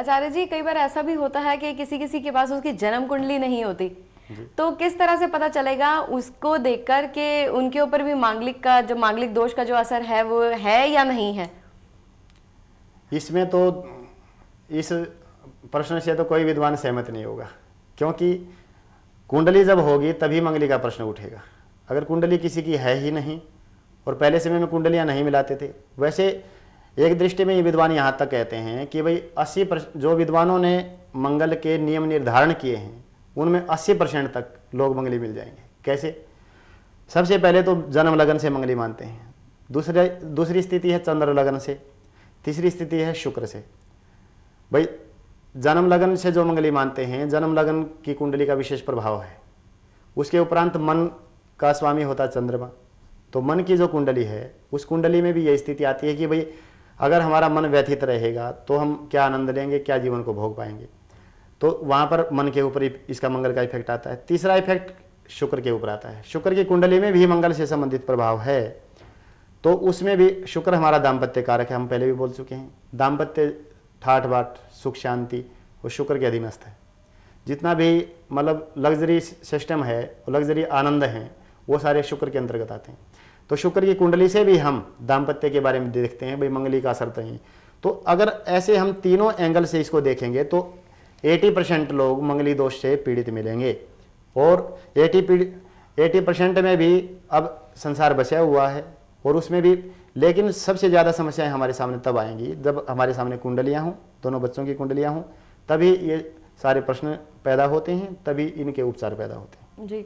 आचार्य जी, कई बार ऐसा भी होता है कि किसी किसी के पास उसकी जन्म कुंडली नहीं होती, तो किस तरह से पता चलेगा उसको देखकर कि उनके ऊपर भी मांगलिक दोष का जो असर है वो है या नहीं है? इसमें तो इस प्रश्न से तो कोई विद्वान सहमत नहीं होगा, क्योंकि कुंडली जब होगी तभी मंगली का प्रश्न उठेगा। अगर कुंडली किसी की है ही नहीं, और पहले समय में कुंडलियां नहीं मिलाते थे। वैसे एक दृष्टि में ये विद्वान यहाँ तक कहते हैं कि भाई 80% जो विद्वानों ने मंगल के नियम निर्धारण किए हैं उनमें 80% तक लोग मंगली मिल जाएंगे। कैसे? सबसे पहले तो जन्म लगन से मंगली मानते हैं, दूसरी स्थिति है चंद्र लगन से, तीसरी स्थिति है शुक्र से। भाई जन्म लगन से जो मंगली मानते हैं, जन्म लगन की कुंडली का विशेष प्रभाव है। उसके उपरांत मन का स्वामी होता है चंद्रमा, तो मन की जो कुंडली है उस कुंडली में भी यही स्थिति आती है कि भाई अगर हमारा मन व्यथित रहेगा तो हम क्या आनंद लेंगे, क्या जीवन को भोग पाएंगे। तो वहाँ पर मन के ऊपर इसका मंगल का इफेक्ट आता है। तीसरा इफेक्ट शुक्र के ऊपर आता है। शुक्र की कुंडली में भी मंगल से संबंधित प्रभाव है, तो उसमें भी शुक्र हमारा दाम्पत्य कारक है। हम पहले भी बोल चुके हैं, दाम्पत्य ठाठ बाट सुख शांति वो शुक्र के अधीनस्थ है। जितना भी मतलब लग्जरी सिस्टम है, लग्जरी आनंद हैं, वो सारे शुक्र के अंतर्गत आते हैं। तो शुक्र की कुंडली से भी हम दाम्पत्य के बारे में देखते हैं, भाई मंगली का असर तो ही। तो अगर ऐसे हम तीनों एंगल से इसको देखेंगे तो 80% लोग मंगली दोष से पीड़ित मिलेंगे, और 80% में भी अब संसार बचा हुआ है, और उसमें भी लेकिन सबसे ज़्यादा समस्याएं हमारे सामने तब आएंगी जब हमारे सामने कुंडलियां हों, दोनों बच्चों की कुंडलियां हों, तभी ये सारे प्रश्न पैदा होते हैं, तभी इनके उपचार पैदा होते हैं। जी।